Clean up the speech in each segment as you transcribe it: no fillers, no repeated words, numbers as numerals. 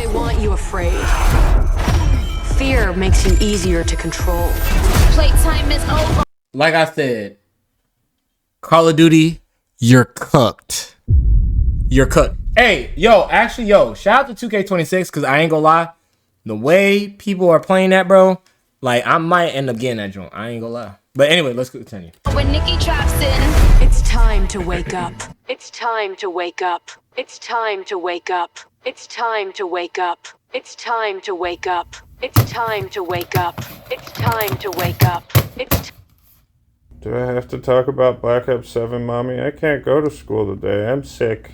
They want you afraid. Fear makes you easier to control. Playtime is over. Like I said, Call of Duty, you're cooked. You're cooked. Hey, yo, shout out to 2K26, because I ain't gonna lie. The way people are playing that, bro, like, I might end up getting that joint. I ain't gonna lie. But anyway, let's continue. When Nikki traps in. It's time to wake up. It's time to wake up. It's time to wake up. It's time to wake up. It's time to wake up. It's time to wake up. It's time to wake up. Do I have to talk about Black Ops 7, Mommy? I can't go to school today. I'm sick.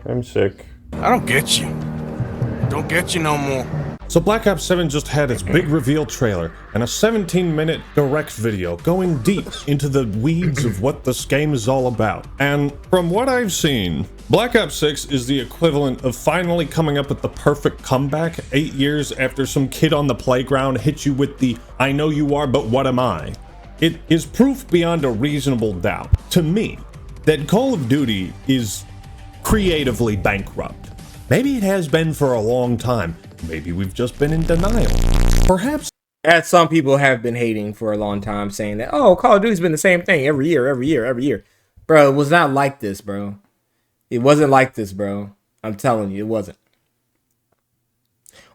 I don't get you. Don't get you no more. So Black Ops 7 just had its big reveal trailer and a 17-minute direct video going deep into the weeds of what this game is all about. And from what I've seen, Black Ops 6 is the equivalent of finally coming up with the perfect comeback 8 years after some kid on the playground hit you with the "I know you are, but what am I?" It is proof beyond a reasonable doubt, to me, that Call of Duty is creatively bankrupt. Maybe it has been for a long time. Maybe we've just been in denial. Perhaps. As some people have been hating for a long time, saying that, oh, Call of Duty's been the same thing every year. Bro, it was not like this, bro. It wasn't like this, bro. I'm telling you, it wasn't.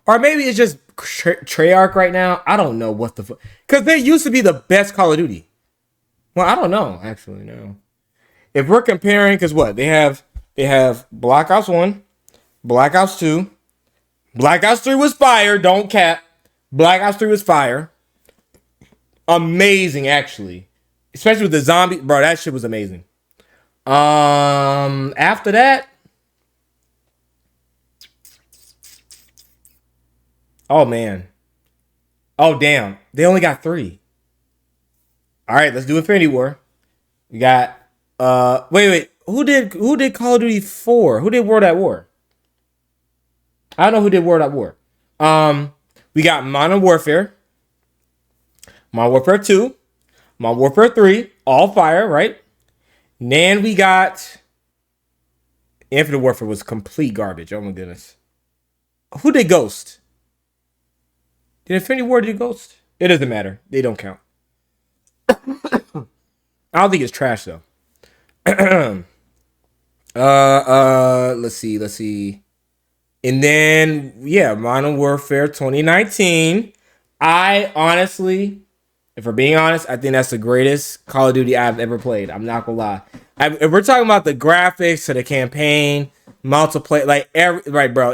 Or maybe it's just Treyarch right now. I don't know what the fuck. Because they used to be the best Call of Duty. Well, I don't know, actually, no. If we're comparing, because what? They have Black Ops 1, Black Ops 2, Black Ops 3 was fire, don't cap. Black Ops 3 was fire. Amazing, actually. Especially with the zombie. Bro, that shit was amazing. After that. Oh, man. Oh, damn. They only got 3. All right, let's do Infinity War. We got, wait. Who did Call of Duty 4? Who did World at War? I don't know who did World at War. We got Modern Warfare, Modern Warfare 2, Modern Warfare 3, all fire, right? And then we got Infinite Warfare was complete garbage. Oh my goodness. Who did Ghost? Did Infinity War do Ghost? It doesn't matter. They don't count. I don't think it's trash though. Let's see. And then, yeah, Modern Warfare 2019. I honestly, if we're being honest, I think that's the greatest Call of Duty I've ever played. I'm not gonna lie. If we're talking about the graphics to the campaign, multiplayer, right, bro.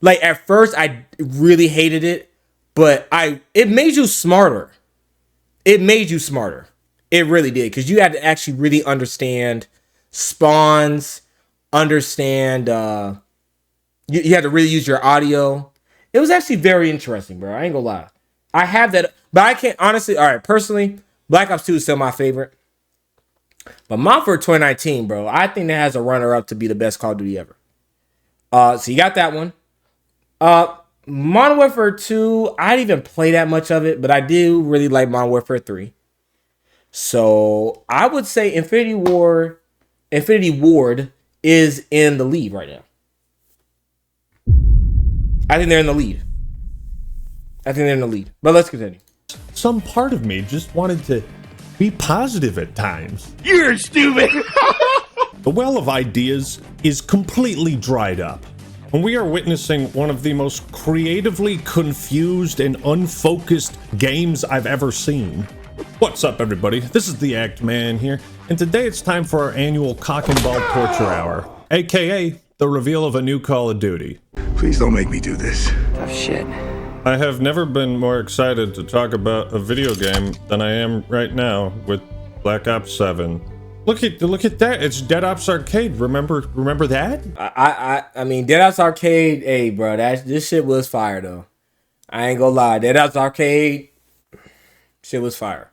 Like at first I really hated it, but it made you smarter. It really did, because you had to actually really understand spawns, understand. You had to really use your audio. It was actually very interesting, bro. I ain't gonna lie. I have that, but I can't honestly. All right, personally, Black Ops 2 is still my favorite. But Modern Warfare 2019, bro, I think that has a runner-up to be the best Call of Duty ever. So you got that one. Modern Warfare 2, I didn't even play that much of it, but I do really like Modern Warfare 3. So I would say Infinity Ward is in the lead right now. I think they're in the lead. But let's continue. Some part of me just wanted to be positive at times. You're stupid. The well of ideas is completely dried up, and we are witnessing one of the most creatively confused and unfocused games I've ever seen. What's up, everybody? This is the Act Man here, and today it's time for our annual Cock and Ball Torture Hour, aka the reveal of a new Call of Duty. Please don't make me do this. Tough shit. I have never been more excited to talk about a video game than I am right now with Black Ops 7. Look at that! It's Dead Ops Arcade. Remember that? I mean, Dead Ops Arcade. Hey, bro, this shit was fire though. I ain't gonna lie, Dead Ops Arcade, shit was fire.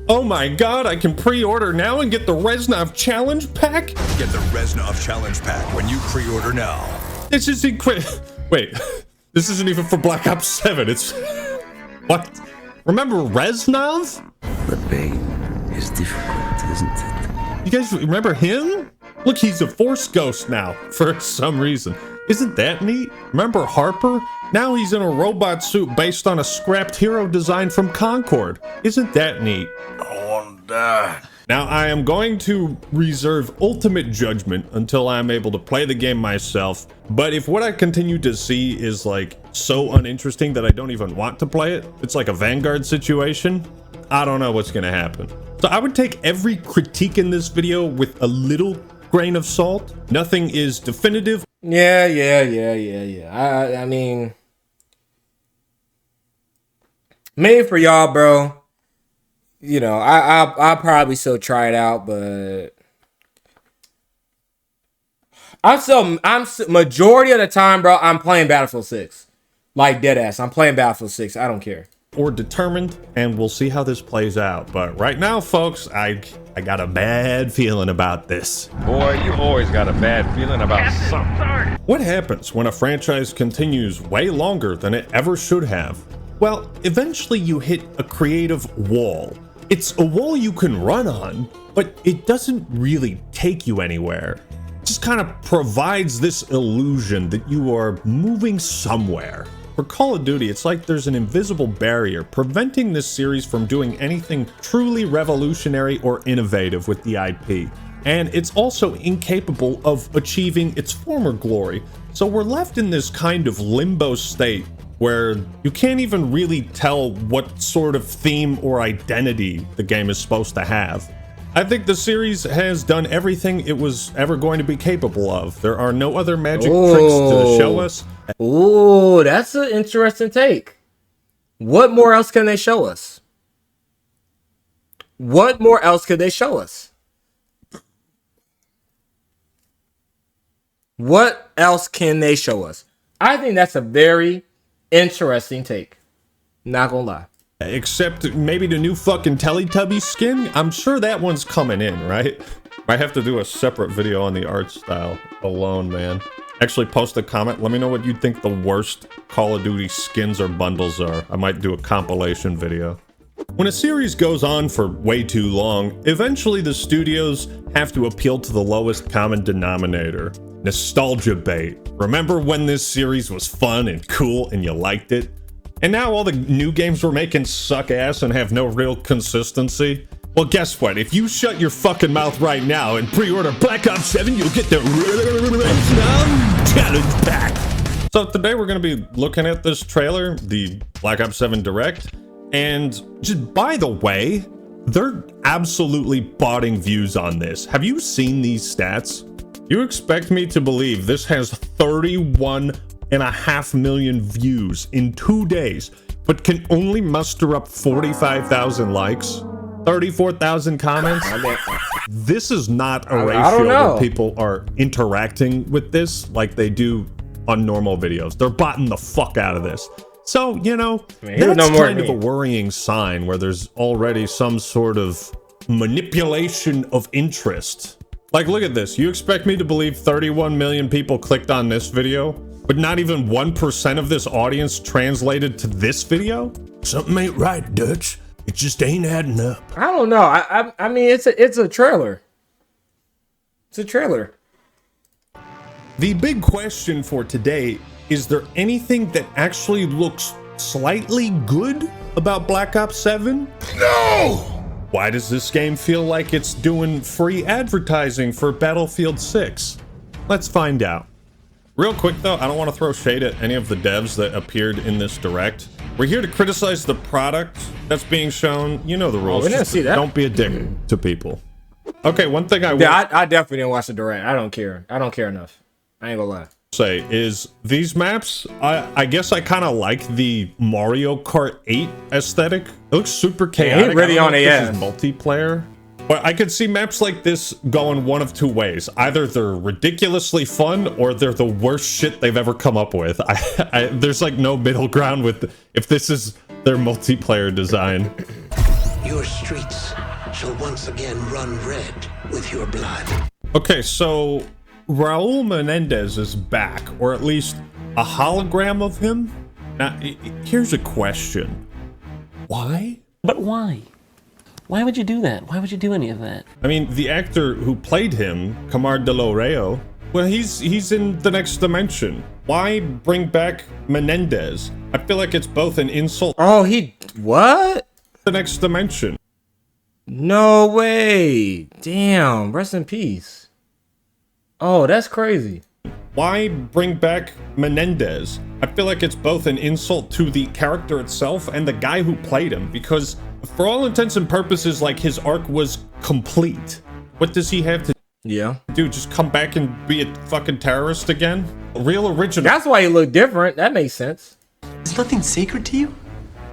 Oh my god, I can pre-order now and get the Reznov Challenge Pack? Get the Reznov Challenge Pack when you pre-order now. This is Wait, this isn't even for Black Ops 7. It's what? Remember Reznov? The pain is difficult, isn't it? You guys remember him? Look, he's a Force Ghost now, for some reason. Isn't that neat? Remember Harper? Now he's in a robot suit based on a scrapped hero design from Concord. Isn't that neat? I want to die. Now, I am going to reserve ultimate judgment until I'm able to play the game myself, but if what I continue to see is, like, so uninteresting that I don't even want to play it, it's like a Vanguard situation, I don't know what's gonna happen. So I would take every critique in this video with a little grain of salt. Nothing is definitive. Yeah. I mean, made for y'all, bro. You know, I'll probably still try it out, but I'm majority of the time, bro, I'm playing Battlefield 6. Like dead ass. I'm playing Battlefield 6. I don't care. Or determined, and we'll see how this plays out. But right now, folks, I got a bad feeling about this. Boy, you always got a bad feeling about something. What happens when a franchise continues way longer than it ever should have? Well, eventually you hit a creative wall. It's a wall you can run on, but it doesn't really take you anywhere. It just kind of provides this illusion that you are moving somewhere. For Call of Duty, it's like there's an invisible barrier preventing this series from doing anything truly revolutionary or innovative with the IP. And it's also incapable of achieving its former glory. So we're left in this kind of limbo state where you can't even really tell what sort of theme or identity the game is supposed to have. I think the series has done everything it was ever going to be capable of. There are no other magic tricks to show us. Ooh, that's an interesting take. What more else can they show us? What more else could they show us? What else can they show us? I think that's a very interesting take. Not gonna lie. Except maybe the new fucking Teletubby skin? I'm sure that one's coming in, right? I have to do a separate video on the art style alone, man. Actually, post a comment. Let me know what you think the worst Call of Duty skins or bundles are. I might do a compilation video. When a series goes on for way too long, eventually the studios have to appeal to the lowest common denominator. Nostalgia bait. Remember when this series was fun and cool and you liked it? And now all the new games we're making suck ass and have no real consistency? Well, guess what? If you shut your fucking mouth right now and pre-order Black Ops 7, you'll get the challenge pack. So today we're going to be looking at this trailer, the Black Ops 7 Direct, and just by the way, they're absolutely botting views on this. Have you seen these stats? You expect me to believe this has 31.5 million views in 2 days, but can only muster up 45,000 likes? 34,000 comments? This is not a ratio where people are interacting with this like they do on normal videos. They're botting the fuck out of this. So, you know, that's kind of a worrying sign where there's already some sort of manipulation of interest. Like, look at this. You expect me to believe 31 million people clicked on this video, but not even 1% of this audience translated to this video? Something ain't right, Dutch. It just ain't adding up. I don't know. I mean, it's a trailer. It's a trailer. The big question for today, is there anything that actually looks slightly good about Black Ops 7? No! Why does this game feel like it's doing free advertising for Battlefield 6? Let's find out. Real quick though, I don't want to throw shade at any of the devs that appeared in this direct. We're here to criticize the product that's being shown. You know the rules. We didn't see that. Don't be a dick to people. Okay, one thing I definitely didn't watch the direct. I don't care. I don't care enough. I ain't gonna lie. Say is these maps, I guess I kind of like the Mario Kart 8 aesthetic. It looks super chaotic. Yeah, really on AF. Multiplayer. But I could see maps like this going one of two ways. Either they're ridiculously fun or they're the worst shit they've ever come up with. There's like no middle ground with if this is their multiplayer design. Your streets shall once again run red with your blood. Okay, so Raul Menendez is back, or at least a hologram of him. Now, here's a question. Why? But why? Why would you do that? Why would you do any of that? I mean, the actor who played him, Camar de Loreo, well, he's in the next dimension. Why bring back Menendez? I feel like it's both an insult. Oh, what? The next dimension. No way. Damn, rest in peace. Oh, that's crazy. Why bring back Menendez? I feel like it's both an insult to the character itself and the guy who played him, because for all intents and purposes, like, his arc was complete. What does he have to do? Just come back and be a fucking terrorist again? A real original. That's why he looked different. That makes sense. Is nothing sacred to you?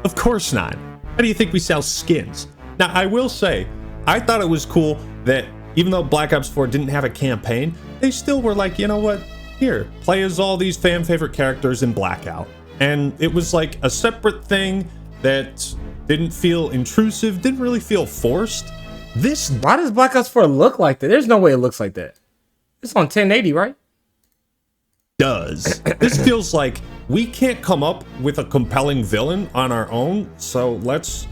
Of course not. How do you think we sell skins? Now, I will say, I thought it was cool that even though Black Ops 4 didn't have a campaign, they still were like, you know what? Here, play as all these fan favorite characters in Blackout. And it was like a separate thing that didn't feel intrusive, didn't really feel forced. Why does Black Ops 4 look like that? There's no way it looks like that. It's on 1080, right? Does. This feels like we can't come up with a compelling villain on our own, so what's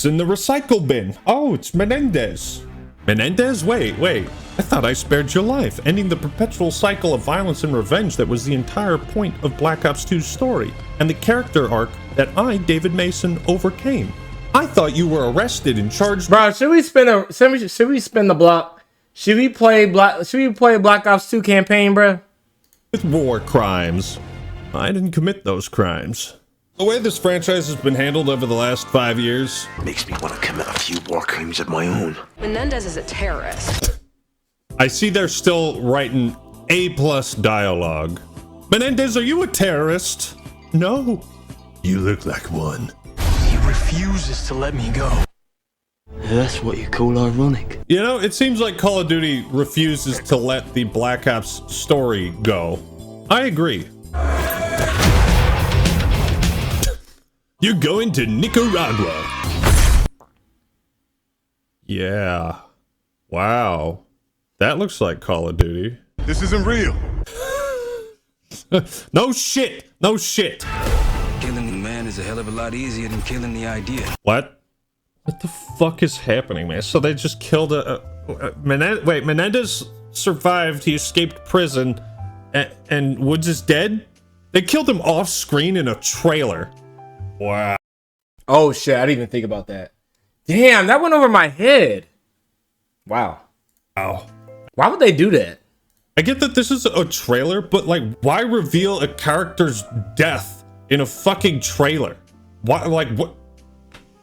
in the recycle bin? Oh, it's Menendez. Menendez? Wait. I thought I spared your life, ending the perpetual cycle of violence and revenge that was the entire point of Black Ops 2's story, and the character arc that I, David Mason, overcame. I thought you were arrested and charged. Bro, should we spin the block? Should we play Black Ops 2 campaign, bro? With war crimes. I didn't commit those crimes. The way this franchise has been handled over the last 5 years Makes me want to commit a few war crimes of my own. Menendez is a terrorist. I see they're still writing A+ dialogue. Menendez, are you a terrorist? No. You look like one. He refuses to let me go. That's what you call ironic. You know, it seems like Call of Duty refuses to let the Black Ops story go. I agree. You're going to Nicaragua. Yeah. Wow. That looks like Call of Duty. This isn't real. No shit. Killing the man is a hell of a lot easier than killing the idea. What? What the fuck is happening, man? So they just killed Menendez survived, he escaped prison, and Woods is dead? They killed him off screen in a trailer. Wow. Oh shit, I didn't even think about that. Damn, that went over my head. Wow. Why would they do that? I get that this is a trailer, but like, why reveal a character's death in a fucking trailer? Why, like, what?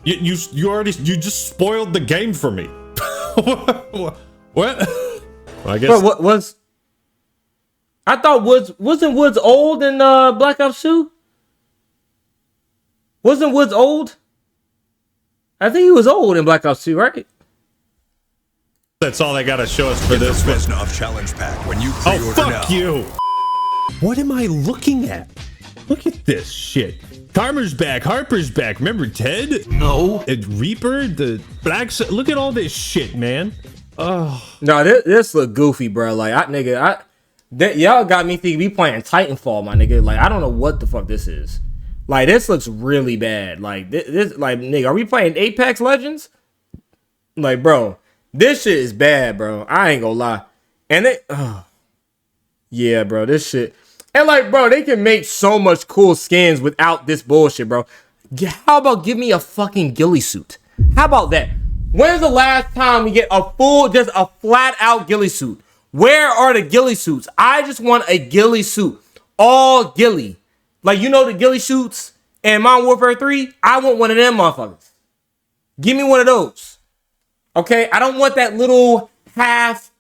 You just spoiled the game for me. What? Well, I guess. Bro, what was? I thought wasn't Woods old in Black Ops 2? Wasn't Woods old? I think he was old in Black Ops 2, right? That's all they gotta show us for this. Reznov challenge pack when you pre-order Oh, fuck now. you! What am I looking at? Look at this shit. Karmer's back, Harper's back. Remember Ted? No. And Reaper, the Black. Look at all this shit, man. Oh. No, this look goofy, bro. Like, y'all got me thinking we playing Titanfall, my nigga. Like, I don't know what the fuck this is. Like, this looks really bad. Like, this like, nigga, are we playing Apex Legends? Like, bro, this shit is bad, bro. I ain't gonna lie. And yeah, bro, this shit. And like, bro, they can make so much cool skins without this bullshit, bro. How about give me a fucking ghillie suit? How about that? When's the last time we get just a flat out ghillie suit? Where are the ghillie suits? I just want a ghillie suit. All ghillie. Like, you know the ghillie suits in Modern Warfare 3? I want one of them motherfuckers. Give me one of those. Okay? I don't want that little half.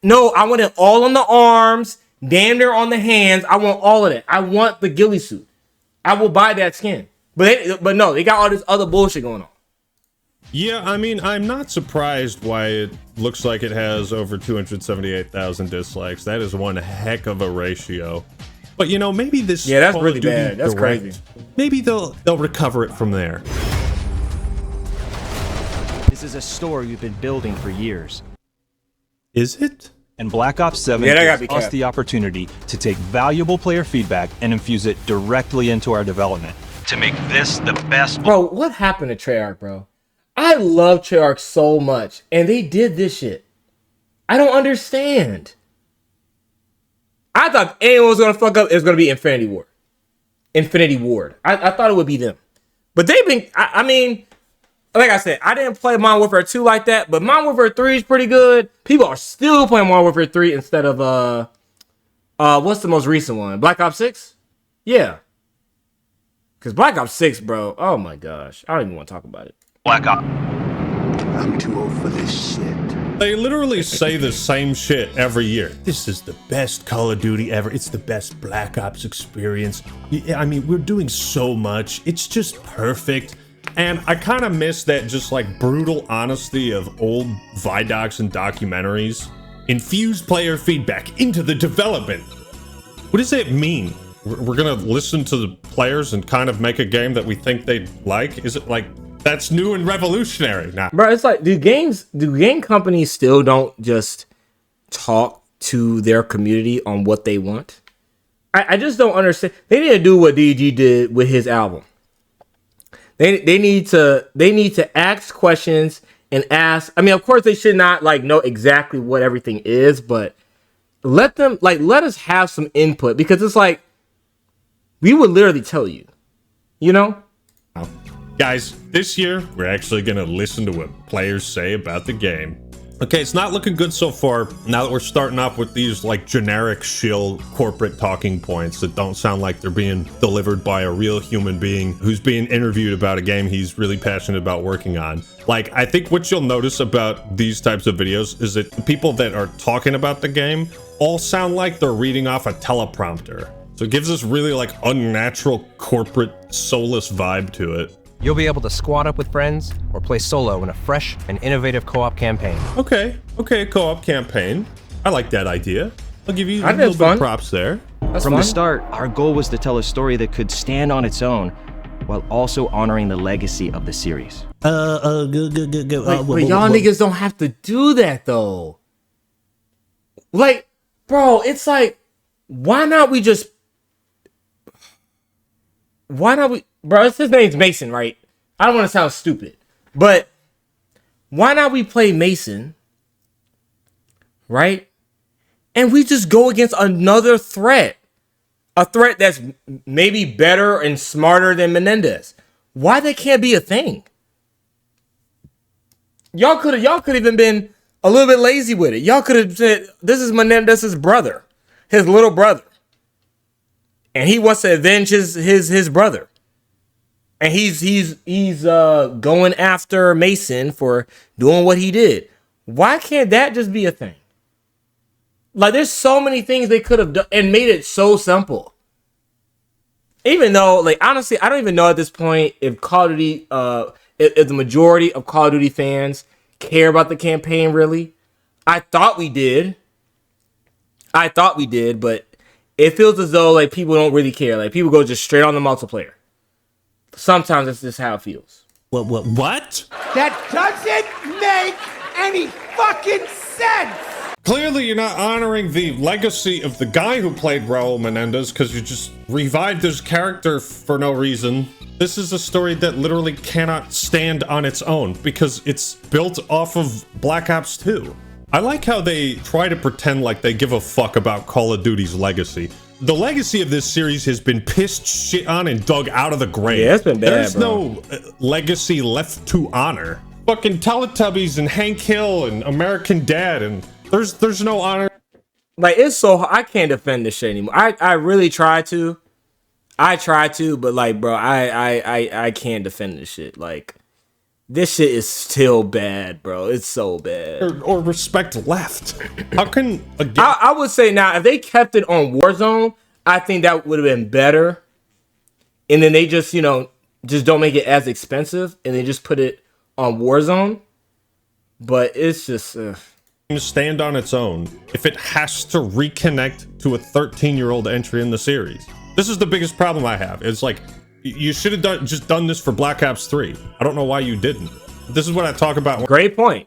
No, I want it all on the arms. Damn near on the hands. I want all of that. I want the ghillie suit. I will buy that skin. But no, they got all this other bullshit going on. Yeah, I mean, I'm not surprised why it looks like it has over 278,000 dislikes. That is one heck of a ratio. But you know, maybe this. Yeah, that's really bad. That's crazy. Maybe they'll recover it from there. This is a story we've been building for years. Is it? And Black Ops 7 gives us the opportunity to take valuable player feedback and infuse it directly into our development to make this the best. Bro, what happened to Treyarch, bro? I love Treyarch so much, and they did this shit. I don't understand. I thought anyone was gonna fuck up, it was gonna be Infinity Ward. Infinity Ward. I thought it would be them. But they've been, I mean, like I said, I didn't play Modern Warfare 2 like that, but Modern Warfare 3 is pretty good. People are still playing Modern Warfare 3 instead of, what's the most recent one? Black Ops 6? Yeah. Because Black Ops 6, bro, oh my gosh. I don't even want to talk about it. Black Ops. I'm too old for this shit. They literally say the same shit every year. This is the best Call of Duty ever. It's the best Black Ops experience. I mean, we're doing so much. It's just perfect. And I kind of miss that just like brutal honesty of old Vidocs and documentaries. Infuse player feedback into the development. What does that mean? We're gonna listen to the players and kind of make a game that we think they'd like? Is it like, that's new and revolutionary? Nah. Bro, it's like, do game companies still don't just talk to their community on what they want? I just don't understand. They need to do what DG did with his album. They need to ask questions and ask. I mean, of course, they should not like know exactly what everything is, but let us have some input, because it's like we would literally tell you, you know. Guys, this year, we're actually going to listen to what players say about the game. Okay, it's not looking good so far, now that we're starting off with these, like, generic shill corporate talking points that don't sound like they're being delivered by a real human being who's being interviewed about a game he's really passionate about working on. Like, I think what you'll notice about these types of videos is that the people that are talking about the game all sound like they're reading off a teleprompter. So it gives this really, like, unnatural corporate soulless vibe to it. You'll be able to squad up with friends or play solo in a fresh and innovative co-op campaign. Okay, co-op campaign. I like that idea. I'll give you a little bit of props there. From the start, our goal was to tell a story that could stand on its own while also honoring the legacy of the series. But y'all niggas don't have to do that though. Like, bro, it's like, why not we, bro, his name's Mason, right? I don't want to sound stupid, but why not we play Mason, right? And we just go against another threat. A threat that's maybe better and smarter than Menendez. Why that can't be a thing? Y'all could even been a little bit lazy with it. Y'all could have said, this is Menendez's brother, his little brother. And he wants to avenge his brother. And he's going after Mason for doing what he did. Why can't that just be a thing? Like, there's so many things they could have done and made it so simple. Even though, like, honestly, I don't even know at this point if Call of Duty, if the majority of Call of Duty fans care about the campaign, really. I thought we did, but it feels as though, like, people don't really care. Like, people go just straight on the multiplayer. Sometimes it's just how it feels. What? That doesn't make any fucking sense! Clearly you're not honoring the legacy of the guy who played Raul Menendez because you just revived his character for no reason. This is a story that literally cannot stand on its own because it's built off of Black Ops 2. I like how they try to pretend like they give a fuck about Call of Duty's legacy. The legacy of this series has been pissed shit on and dug out of the grave. Yeah, it's been bad, There's no legacy left to honor. Fucking Teletubbies and Hank Hill and American Dad, and there's no honor. Like, it's so I can't defend this shit anymore. I really try to. But like, bro, I can't defend this shit. Like, this shit is still bad, bro. It's so bad. Or respect left. How can I would say now, if they kept it on Warzone, I think that would have been better. And then they just, just don't make it as expensive, and they just put it on Warzone. But it's just stand on its own if it has to reconnect to a 13-year-old entry in the series. This is the biggest problem I have. It's like, you should have just done this for Black Ops 3. I don't know why you didn't. This is what I talk about. Great point.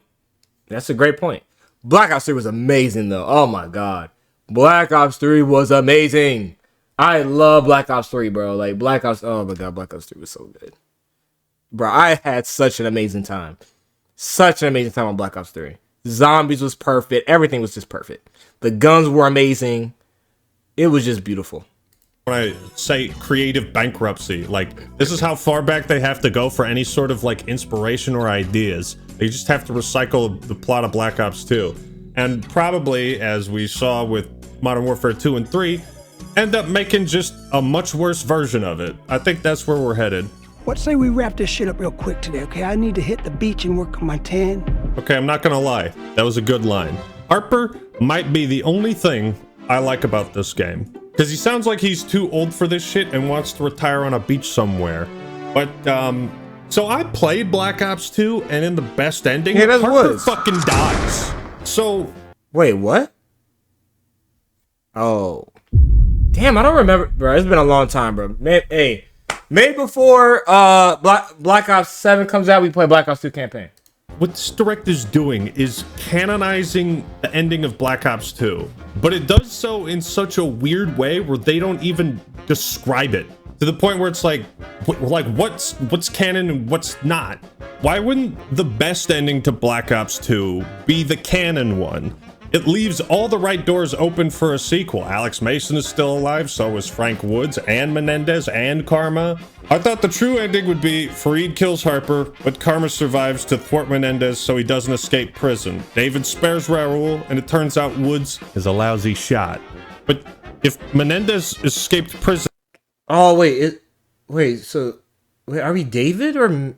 That's a great point. Black Ops 3 was amazing, though. Oh, my God. Black Ops 3 was amazing. I love Black Ops 3, bro. Like, Black Ops... Oh, my God. Black Ops 3 was so good. bro, I had such an amazing time. Such an amazing time on Black Ops 3. Zombies was perfect. Everything was just perfect. The guns were amazing. It was just beautiful. When I say creative bankruptcy, like, this is how far back they have to go for any sort of, like, inspiration or ideas. They just have to recycle the plot of Black Ops 2. And probably, as we saw with Modern Warfare 2 and 3, end up making just a much worse version of it. I think that's where we're headed. What say we wrap this shit up real quick today, okay? I need to hit the beach and work on my tan. Okay, I'm not gonna lie. That was a good line. Harper might be the only thing I like about this game. Because he sounds like he's too old for this shit and wants to retire on a beach somewhere. But, so I played Black Ops 2, and in the best ending, Harper fucking dies. So... Wait, what? Oh. Damn, I don't remember. Bro, it's been a long time, bro. Maybe before Black Ops 7 comes out, we play Black Ops 2 campaign. What this director's doing is canonizing the ending of Black Ops 2, but it does so in such a weird way where they don't even describe it, to the point where it's like what's canon and what's not. Why wouldn't the best ending to Black Ops 2 be the canon one? It leaves all the right doors open for a sequel. Alex Mason is still alive, so is Frank Woods and Menendez and Karma. I thought the true ending would be Fareed kills Harper, but Karma survives to thwart Menendez so he doesn't escape prison. David spares Raul, and it turns out Woods is a lousy shot. But if Menendez escaped prison... Oh, wait, are we David or...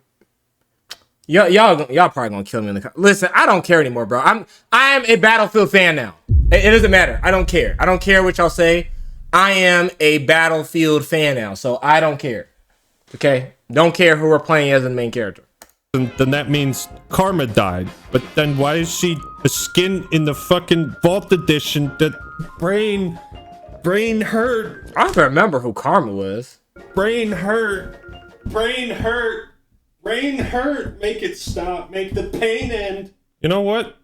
Y'all probably gonna kill me in the listen. I don't care anymore, bro. I am a Battlefield fan now. It doesn't matter. I don't care. I don't care what y'all say. I am a Battlefield fan now, so I don't care. Okay, don't care who we're playing as the main character. Then that means Karma died. But then why is she a skin in the fucking Vault Edition that brain hurt? I don't remember who Karma was. Brain hurt. Brain hurt. Make it stop. Make the pain end. You know what?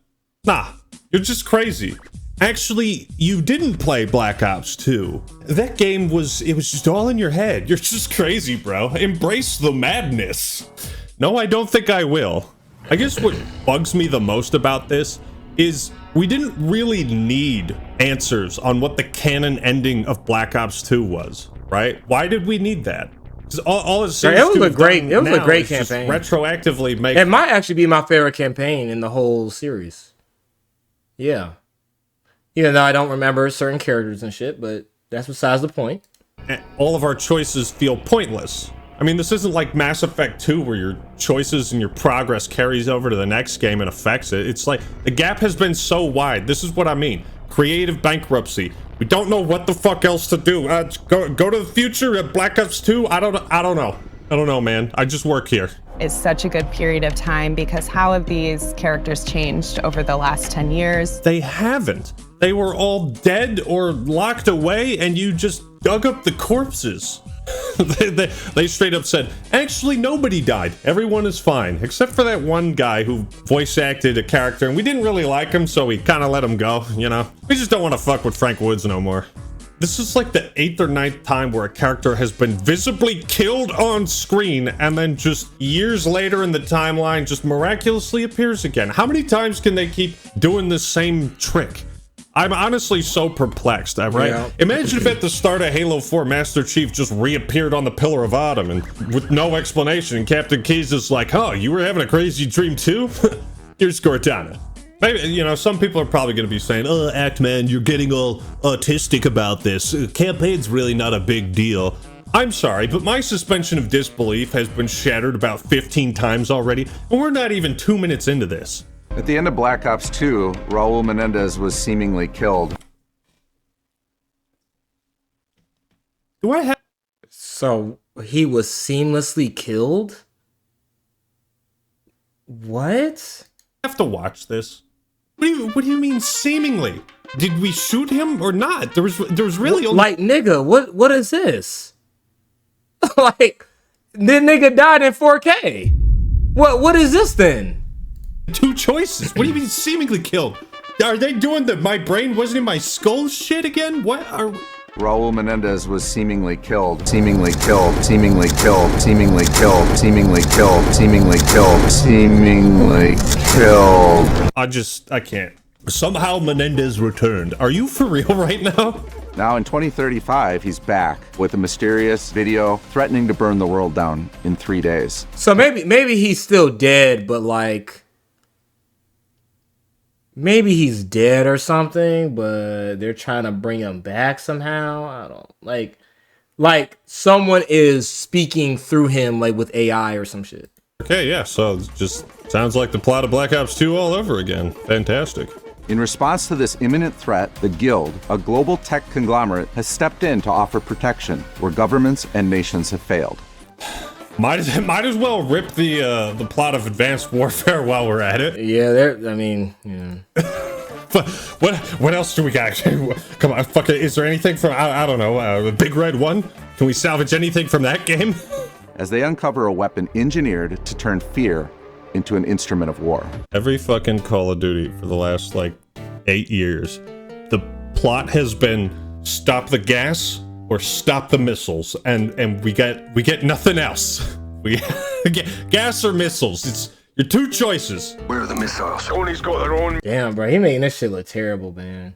Nah, you're just crazy. Actually, you didn't play Black Ops 2. That game was just all in your head. You're just crazy, bro. Embrace the madness. No, I don't think I will. I guess what bugs me the most about this is we didn't really need answers on what the canon ending of Black Ops 2 was, right? Why did we need that? All it was a great campaign. Retroactively make it might actually be my favorite campaign in the whole series. Yeah. Even though I don't remember certain characters and shit, but that's besides the point. All of our choices feel pointless. I mean, this isn't like Mass Effect 2 where your choices and your progress carries over to the next game and affects it. It's like the gap has been so wide. This is what I mean. Creative bankruptcy. We don't know what the fuck else to do. Go to the future at Black Ops 2. I don't know, man. I just work here. It's such a good period of time because how have these characters changed over the last 10 years? They haven't. They were all dead or locked away and you just dug up the corpses. They straight up said, actually nobody died. Everyone is fine. Except for that one guy who voice acted a character and we didn't really like him, so we kind of let him go, you know? We just don't want to fuck with Frank Woods no more. This is like the 8th or 9th time where a character has been visibly killed on screen and then just years later in the timeline just miraculously appears again. How many times can they keep doing the same trick? I'm honestly so perplexed, right? Yeah. Imagine if at the start of Halo 4, Master Chief just reappeared on the Pillar of Autumn and with no explanation, and Captain Keyes is like, oh, you were having a crazy dream too? Here's Cortana. Maybe, you know, some people are probably going to be saying, oh, Act-Man, you're getting all autistic about this. Campaign's really not a big deal. I'm sorry, but my suspension of disbelief has been shattered about 15 times already, and we're not even 2 minutes into this. At the end of Black Ops 2, Raul Menendez was seemingly killed. Do I have... So, he was seamlessly killed? What? I have to watch this. What do you mean seemingly? Did we shoot him or not? There was really only... Like, nigga, what is this? Like, the nigga died in 4K. What is this then? 2 choices. What do you mean seemingly killed? Are they doing the my brain wasn't in my skull shit again? What are... Raul Menendez was seemingly killed. Seemingly killed. Seemingly killed. Seemingly killed. Seemingly killed. Seemingly killed. Seemingly killed. I can't. Somehow Menendez returned. Are you for real right now? Now in 2035, he's back with a mysterious video threatening to burn the world down in 3 days. So maybe he's still dead, but like maybe he's dead or something, but they're trying to bring him back somehow. I don't like someone is speaking through him like with AI or some shit. Okay, yeah, so it just sounds like the plot of Black Ops 2 all over again. Fantastic. In response to this imminent threat, the Guild, a global tech conglomerate, has stepped in to offer protection where governments and nations have failed. Might as well rip the plot of Advanced Warfare while we're at it. Yeah, What else do we got? Come on, fuck it. Is there anything from I don't know, the Big Red One? Can we salvage anything from that game? As they uncover a weapon engineered to turn fear into an instrument of war. Every fucking Call of Duty for the last, like, 8 years, the plot has been stop the gas or stop the missiles, and we get nothing else. We get gas or missiles. It's your two choices. Where are the missiles? Sony's got their own. Damn, bro, he making this shit look terrible, man.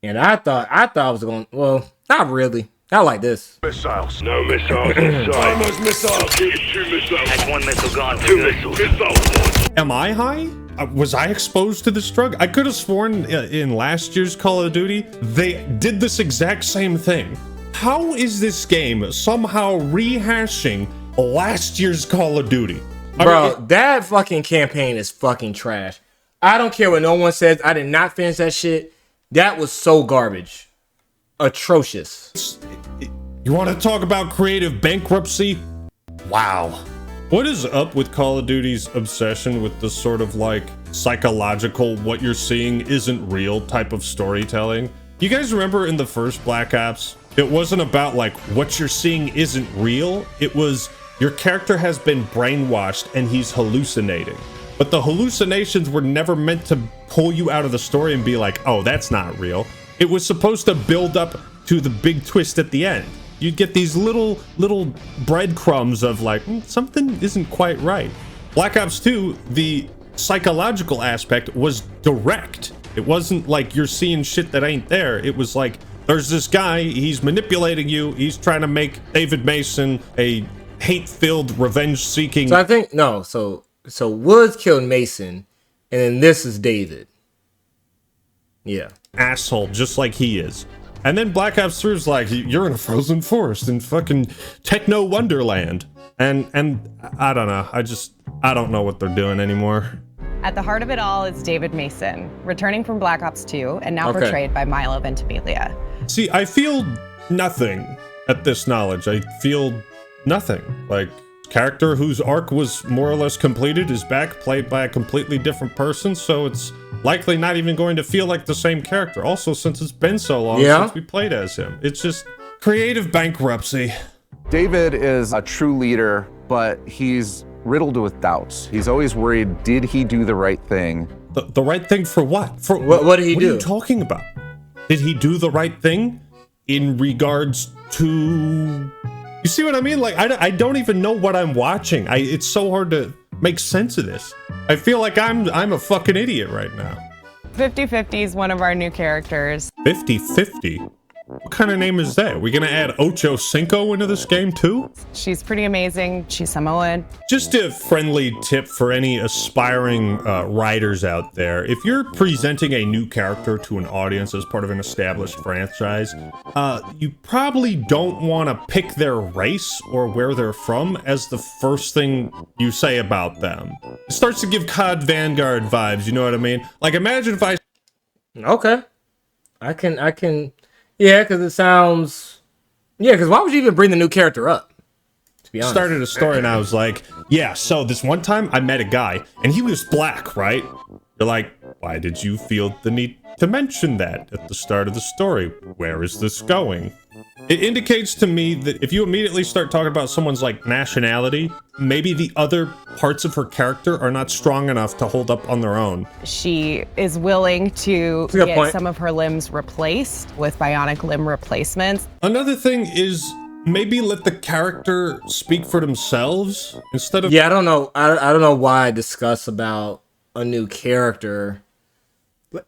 And I thought I was going, well, not really. Not like this. Missiles. No missiles inside. Almost missiles. 2 missiles. That's 1 missile gone. 2 missiles. Am I high? Was I exposed to this drug? I could have sworn in last year's Call of Duty, they did this exact same thing. How is this game somehow rehashing last year's Call of Duty? Bro, that fucking campaign is fucking trash. I don't care what no one says. I did not finish that shit. That was so garbage. Atrocious. You want to talk about creative bankruptcy? Wow. What is up with Call of Duty's obsession with this sort of like psychological, what you're seeing isn't real type of storytelling? You guys remember in the first Black Ops, it wasn't about like what you're seeing isn't real. It was your character has been brainwashed and he's hallucinating. But the hallucinations were never meant to pull you out of the story and be like, oh, that's not real. It was supposed to build up to the big twist at the end. You'd get these little breadcrumbs of like, something isn't quite right. Black Ops 2, the psychological aspect was direct. It wasn't like you're seeing shit that ain't there. It was like, there's this guy, he's manipulating you, he's trying to make David Mason a hate-filled, revenge-seeking... So I think, no, so Woods killed Mason, and then this is David. Yeah. Asshole, just like he is. And then Black Ops 3 is like, you're in a frozen forest in fucking techno wonderland. And I don't know. I don't know what they're doing anymore. At the heart of it all is David Mason, returning from Black Ops 2 and now portrayed by Milo Ventimiglia. See, I feel nothing at this knowledge. I feel nothing. Like, character whose arc was more or less completed is back, played by a completely different person, so it's likely not even going to feel like the same character. Also, since it's been so long since we played as him. It's just creative bankruptcy. David is a true leader, but he's riddled with doubts. He's always worried, did he do the right thing? The right thing for what? For what did he do? What are you talking about? Did he do the right thing in regards to... You see what I mean? Like, I don't even know what I'm watching. It's so hard to make sense of this. I feel like I'm a fucking idiot right now. 50/50 is one of our new characters. 50/50? What kind of name is that? Are we gonna add Ocho Cinco into this game too? She's pretty amazing. She's Samoan. Just a friendly tip for any aspiring writers out there. If you're presenting a new character to an audience as part of an established franchise, you probably don't want to pick their race or where they're from as the first thing you say about them. It starts to give COD Vanguard vibes, you know what I mean? Like, imagine if I... Okay. I can... Yeah, because it sounds... Yeah, because why would you even bring the new character up? To be honest. Started a story and I was like, yeah, so this one time I met a guy and he was black, right? You're like, why did you feel the need to mention that at the start of the story? Where is this going? It indicates to me that if you immediately start talking about someone's like nationality, maybe the other parts of her character are not strong enough to hold up on their own. She is willing to good get point. some of her limbs replaced with bionic limb replacements. Another thing is maybe let the character speak for themselves instead of... Yeah, I don't know. I don't know why I discuss about a new character.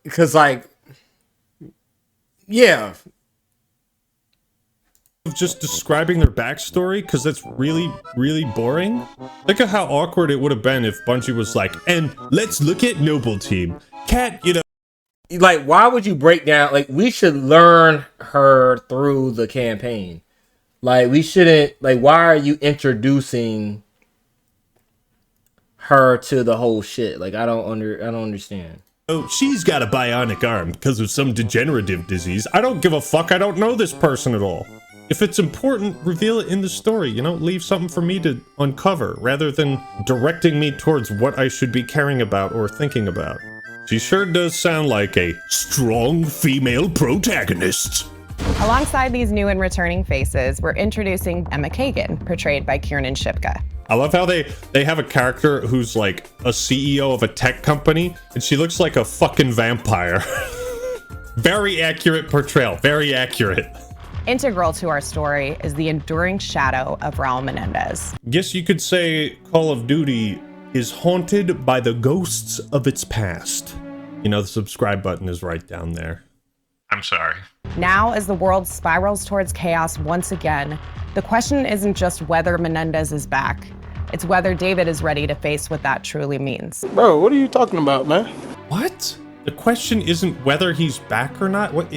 Because, like, yeah. Just describing their backstory, because that's really, really boring. Think of how awkward it would have been if Bungie was like, and let's look at Noble Team. Cat, you know. Like, why would you break down? Like, we should learn her through the campaign. Like, we shouldn't, like, why are you introducing her to the whole shit? Like, I don't understand. Oh, she's got a bionic arm because of some degenerative disease. I don't give a fuck. I don't know this person at all. If it's important, reveal it in the story, you know? Leave something for me to uncover, rather than directing me towards what I should be caring about or thinking about. She sure does sound like a strong female protagonist. Alongside these new and returning faces, we're introducing Emma Kagan, portrayed by Kiernan Shipka. I love how they have a character who's like a CEO of a tech company, and she looks like a fucking vampire. Very accurate portrayal, very accurate. Integral to our story is the enduring shadow of Raul Menendez. Guess you could say Call of Duty is haunted by the ghosts of its past. You know, the subscribe button is right down there. I'm sorry. Now, as the world spirals towards chaos once again, the question isn't just whether Menendez is back. It's whether David is ready to face what that truly means. Bro, what are you talking about, man? What? The question isn't whether he's back or not. What?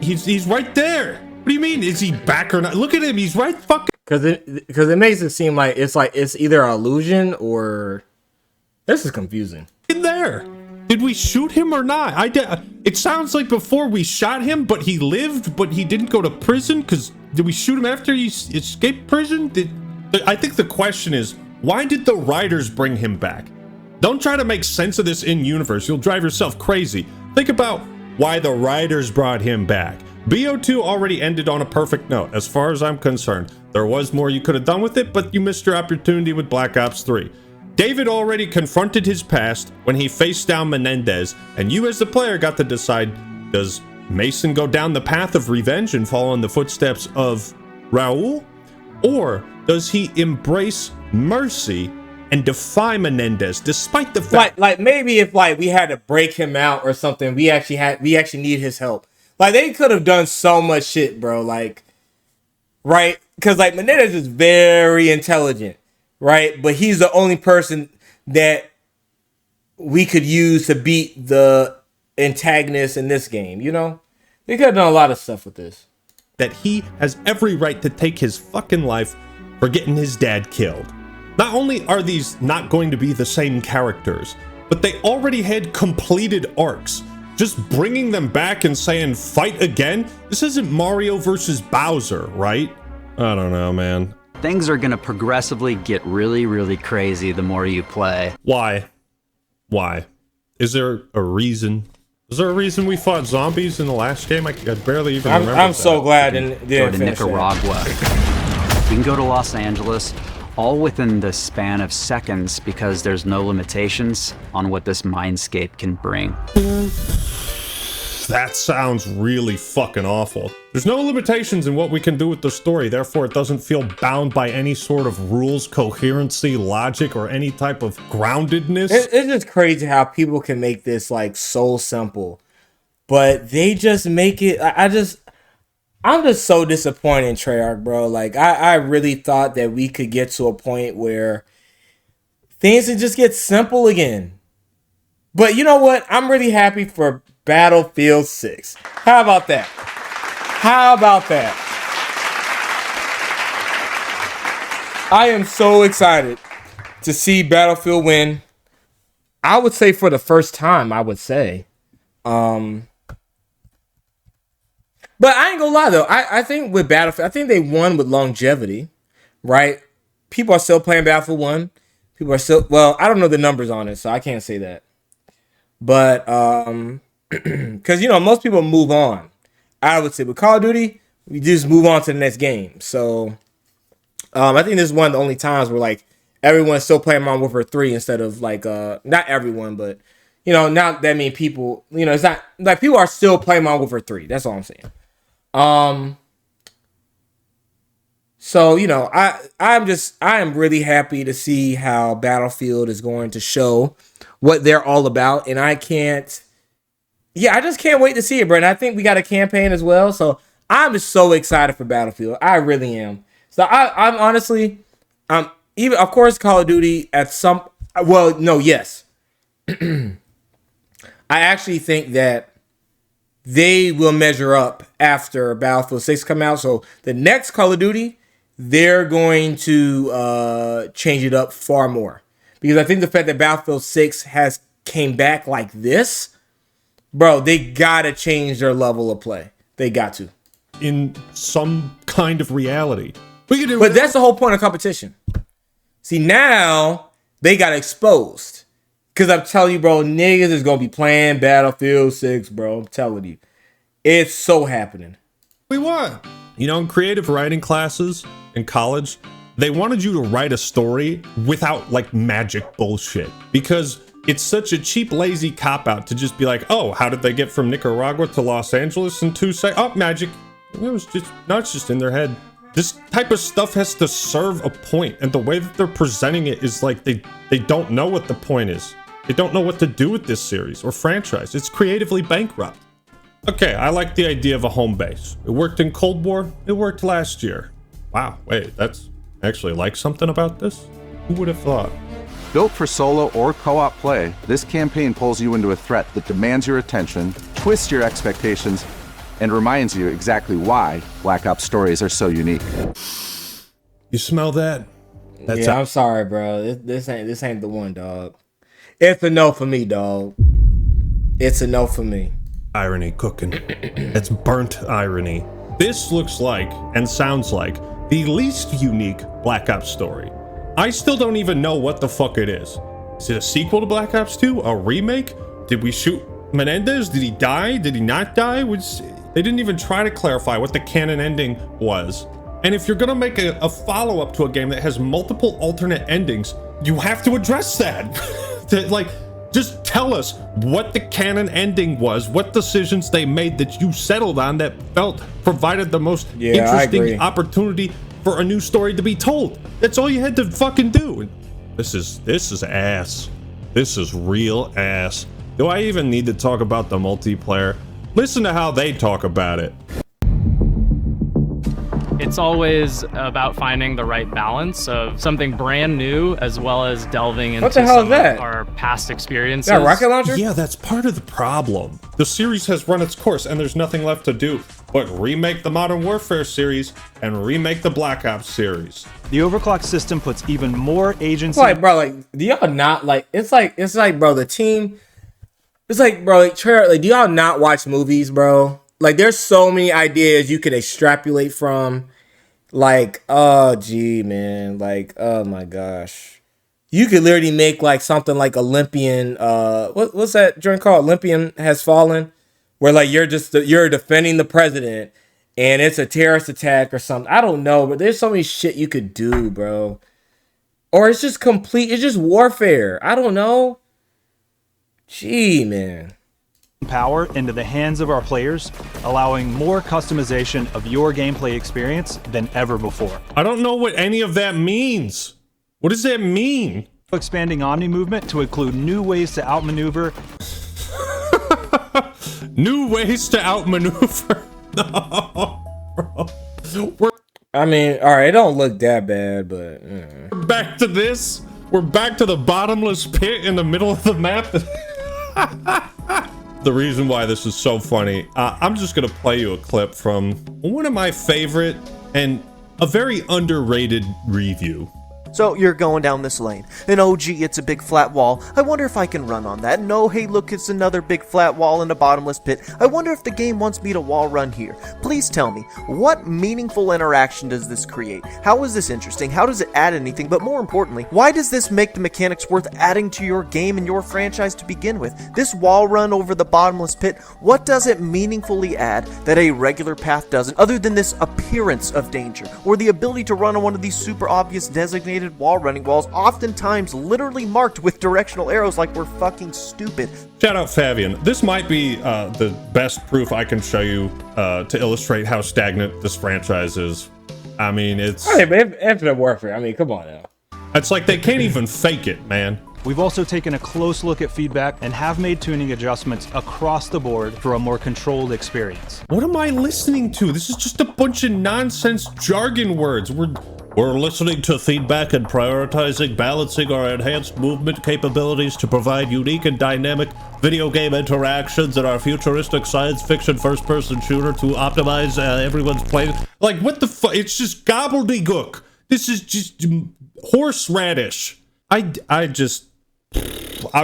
He's right there. What do you mean? Is he back or not? Look at him. He's right fucking. Because it makes it seem like it's either an illusion or this is confusing. In there. Did we shoot him or not? It sounds like before we shot him, but he lived, but he didn't go to prison. Because did we shoot him after he escaped prison? I think the question is, why did the writers bring him back? Don't try to make sense of this in universe. You'll drive yourself crazy. Think about why the writers brought him back. BO2 already ended on a perfect note, as far as I'm concerned. There was more you could have done with it, but you missed your opportunity with Black Ops 3. David already confronted his past when he faced down Menendez, and you as the player got to decide, does Mason go down the path of revenge and follow in the footsteps of Raul? Or does he embrace mercy and defy Menendez despite the fact... Like maybe if like we had to break him out or something, we actually need his help. Like, they could have done so much shit, bro. Like, right? Because, like, Menendez is very intelligent, right? But he's the only person that we could use to beat the antagonist in this game, you know? They could have done a lot of stuff with this. That he has every right to take his fucking life for getting his dad killed. Not only are these not going to be the same characters, but they already had completed arcs. Just bringing them back and saying, fight again? This isn't Mario versus Bowser, right? I don't know, man. Things are gonna progressively get really, really crazy the more you play. Why? Why? Is there a reason? Is there a reason we fought zombies in the last game? I barely even remember I'm that. so glad in Go to Nicaragua. You can go to Los Angeles, all within the span of seconds because there's no limitations on what this mindscape can bring. That sounds really fucking awful. There's no limitations in what we can do with the story, therefore it doesn't feel bound by any sort of rules, coherency, logic, or any type of groundedness. It's just crazy how people can make this like so simple, but they just make it. I'm just so disappointed in Treyarch, bro. Like, I really thought that we could get to a point where things would just get simple again. But you know what? I'm really happy for Battlefield 6. How about that? How about that? I am so excited to see Battlefield win. I would say for the first time, I would say. But I ain't gonna lie though. I think with Battlefield, I think they won with longevity, right? People are still playing Battlefield 1. People are still, well, I don't know the numbers on it, so I can't say that. But because you know most people move on. I would say with Call of Duty, we just move on to the next game. So I think this is one of the only times where like everyone's still playing Modern Warfare 3 instead of like not everyone, but you know, not that many people, you know, it's not like people are still playing Modern Warfare 3. That's all I'm saying. So, you know, I am really happy to see how Battlefield is going to show what they're all about. And I just can't wait to see it, bro. And I think we got a campaign as well. So I'm just so excited for Battlefield. I really am. So I'm honestly, even, of course, Call of Duty yes. I actually think that they will measure up after Battlefield 6 come out. So the next Call of Duty, they're going to change it up far more. Because I think the fact that Battlefield 6 has came back like this, bro, they gotta change their level of play. They got to. In some kind of reality. But that's the whole point of competition. See, now they got exposed. Because I'm telling you, bro, niggas is going to be playing Battlefield 6, bro. I'm telling you. It's so happening. We won. You know, in creative writing classes in college, they wanted you to write a story without like magic bullshit. Because it's such a cheap, lazy cop-out to just be like, oh, how did they get from Nicaragua to Los Angeles in 2 seconds? Oh, magic. It's just in their head. This type of stuff has to serve a point, and the way that they're presenting it is like they don't know what the point is. They don't know what to do with this series or franchise. It's creatively bankrupt. Okay, I like the idea of a home base. It worked in Cold War. It worked last year. Wow, wait, that's actually like something about this? Who would have thought? Built for solo or co-op play, this campaign pulls you into a threat that demands your attention, twists your expectations, and reminds you exactly why Black Ops stories are so unique. You smell that? I'm sorry, bro. This ain't the one, dog. It's a no for me, dog. It's a no for me. Irony cooking. It's burnt irony. This looks like and sounds like the least unique Black Ops story. I still don't even know what the fuck it is. Is it a sequel to Black Ops 2? A remake? Did we shoot Menendez? Did he die? Did he not die? They didn't even try to clarify what the canon ending was. And if you're gonna make a follow-up to a game that has multiple alternate endings, you have to address that. Like, just tell us what the canon ending was, what decisions they made that you settled on that provided the most interesting opportunity for a new story to be told. That's all you had to fucking do. This is ass. This is real ass. Do I even need to talk about the multiplayer? Listen to how they talk about it. It's always about finding the right balance of something brand new as well as delving into some of our past experiences. That rocket launcher? Yeah, that's part of the problem. The series has run its course and there's nothing left to do but remake the Modern Warfare series and remake the Black Ops series. The overclock system puts even more agency. It's like, bro, like, do y'all not like? It's like, bro, the team. It's like, bro, like, do y'all not watch movies, bro? Like, there's so many ideas you could extrapolate from. Like, oh, gee, man. Like, oh, my gosh. You could literally make, like, something like Olympian. What's that joint called? Olympian Has Fallen? Where, like, you're defending the president and it's a terrorist attack or something. I don't know, but there's so many shit you could do, bro. Or it's just warfare. I don't know. Gee, man. Power into the hands of our players, allowing more customization of your gameplay experience than ever before. I don't know what any of that means. What does that mean? Expanding Omni movement to include new ways to outmaneuver. New ways to outmaneuver. No, bro. I mean, all right, it don't look that bad, but We're back to this. We're back to the bottomless pit in the middle of the map. The reason why this is so funny, I'm just gonna play you a clip from one of my favorite and a very underrated review. So you're going down this lane, and oh gee, it's a big flat wall. I wonder if I can run on that. And oh hey, look, it's another big flat wall in a bottomless pit. I wonder if the game wants me to wall run here. Please tell me, what meaningful interaction does this create? How is this interesting? How does it add anything? But more importantly, why does this make the mechanics worth adding to your game and your franchise to begin with? This wall run over the bottomless pit, what does it meaningfully add that a regular path doesn't, other than this appearance of danger, or the ability to run on one of these super obvious designated wall running walls, oftentimes literally marked with directional arrows like we're fucking stupid? Shout out Fabian. This might be the best proof I can show you to illustrate how stagnant this franchise is. I mean, it's... Hey, but Infinite Warfare, I mean, come on now. It's like they can't even fake it, man. We've also taken a close look at feedback and have made tuning adjustments across the board for a more controlled experience. What am I listening to? This is just a bunch of nonsense jargon words. We're listening to feedback and prioritizing, balancing our enhanced movement capabilities to provide unique and dynamic video game interactions in our futuristic science fiction first-person shooter to optimize everyone's play. Like, what the fuck? It's just gobbledygook. This is just horseradish. I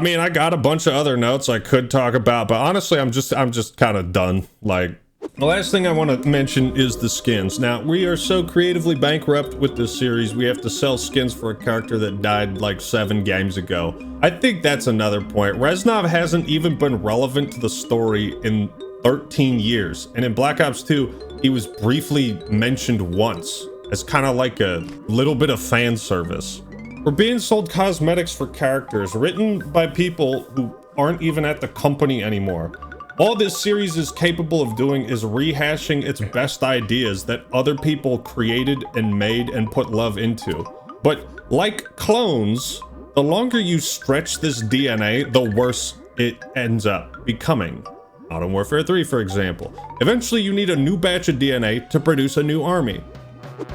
mean, I got a bunch of other notes I could talk about, but honestly, I'm just kind of done. Like, the last thing I want to mention is the skins. Now, we are so creatively bankrupt with this series, we have to sell skins for a character that died like 7 games ago. I think that's another point. Reznov hasn't even been relevant to the story in 13 years, and in Black Ops 2, he was briefly mentioned once as kind of like a little bit of fan service. We're being sold cosmetics for characters written by people who aren't even at the company anymore. All this series is capable of doing is rehashing its best ideas that other people created and made and put love into. But like clones, the longer you stretch this DNA, the worse it ends up becoming. Modern Warfare 3, for example. Eventually you need a new batch of DNA to produce a new army.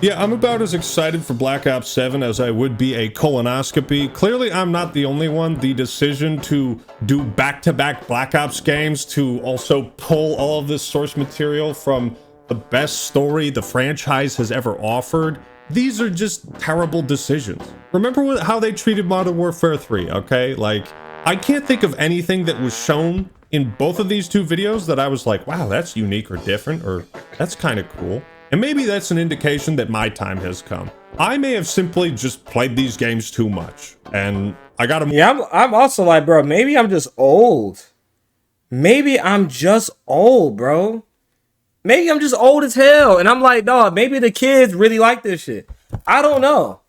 Yeah, I'm about as excited for Black Ops 7 as I would be a colonoscopy. Clearly, I'm not the only one. The decision to do back-to-back Black Ops games, to also pull all of this source material from the best story the franchise has ever offered, these are just terrible decisions. Remember how they treated Modern Warfare 3, okay? Like, I can't think of anything that was shown in both of these 2 videos that I was like, wow, that's unique or different, or that's kind of cool. And maybe that's an indication that my time has come. I may have simply just played these games too much, and I gotta... Yeah, I'm also like, bro, maybe I'm just old. Maybe I'm just old, bro. Maybe I'm just old as hell, and I'm like, dog, maybe the kids really like this shit. I don't know.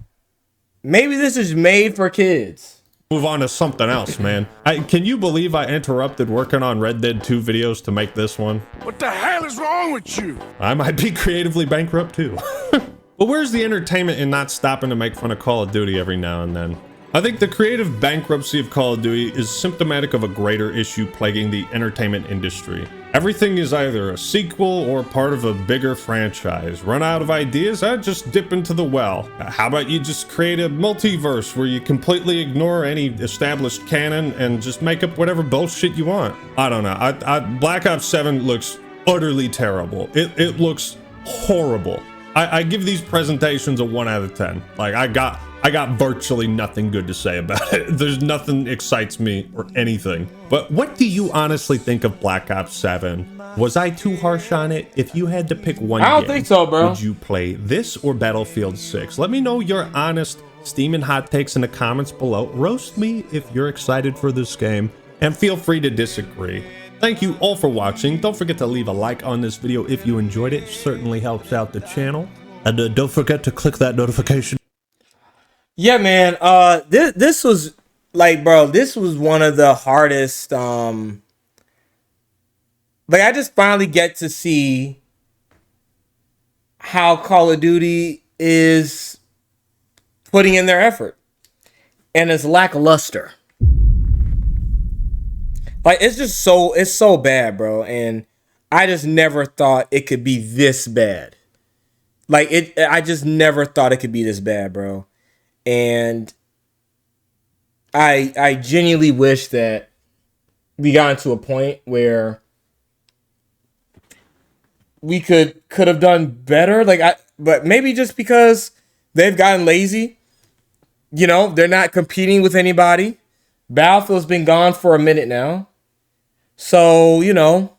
Maybe this is made for kids. Move on to something else, man. Can you believe I interrupted working on Red Dead 2 videos to make this one? What the hell is wrong with you? I might be creatively bankrupt too. But where's the entertainment in not stopping to make fun of Call of Duty every now and then? I think the creative bankruptcy of Call of Duty is symptomatic of a greater issue plaguing the entertainment industry. Everything is either a sequel or part of a bigger franchise. Run out of ideas? Just dip into the well. How about you just create a multiverse where you completely ignore any established canon and just make up whatever bullshit you want? I don't know. Black Ops 7 looks utterly terrible. It looks horrible. I give these presentations a 1 out of 10. Like, I got virtually nothing good to say about it. There's nothing excites me or anything. But what do you honestly think of Black Ops 7? Was I too harsh on it? If you had to pick one I don't game, think so, bro. would you play this or Battlefield 6? Let me know your honest, steaming hot takes in the comments below. Roast me if you're excited for this game, and feel free to disagree. Thank you all for watching. Don't forget to leave a like on this video if you enjoyed it. It certainly helps out the channel. And don't forget to click that notification. Yeah, man. This was like, bro, this was one of the hardest. Like, I just finally get to see how Call of Duty is putting in their effort, and it's lackluster. Like, it's so bad, bro. And I just never thought it could be this bad. Like, I just never thought it could be this bad, bro. And I genuinely wish that we got to a point where we could have done better. Like, but maybe just because they've gotten lazy You know, they're not competing with anybody. Battlefield's been gone for a minute now. So, you know,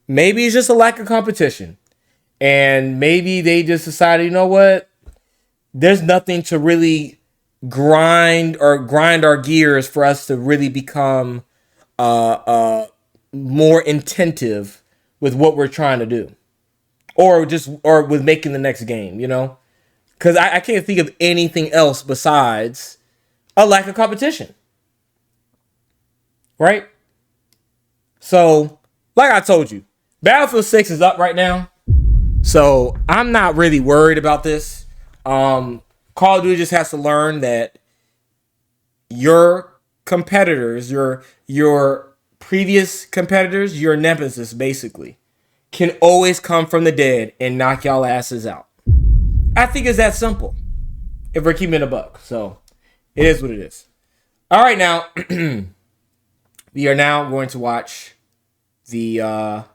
maybe it's just a lack of competition. And maybe they just decided, you know what? There's nothing to really grind our gears for us to really become more intentive with what we're trying to do. Or with making the next game, you know? Because I can't think of anything else besides a lack of competition. Right? So, like I told you, Battlefield 6 is up right now. So, I'm not really worried about this. Call of Duty just has to learn that your competitors, your previous competitors, your nemesis, basically, can always come from the dead and knock y'all asses out. I think it's that simple. If we're keeping it a buck. So, it is what it is. All right, now. We are now going to watch the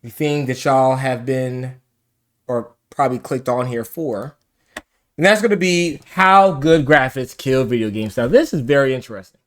thing that y'all have been, or probably clicked on here for. And that's going to be how good graphics kill video games. Now, this is very interesting.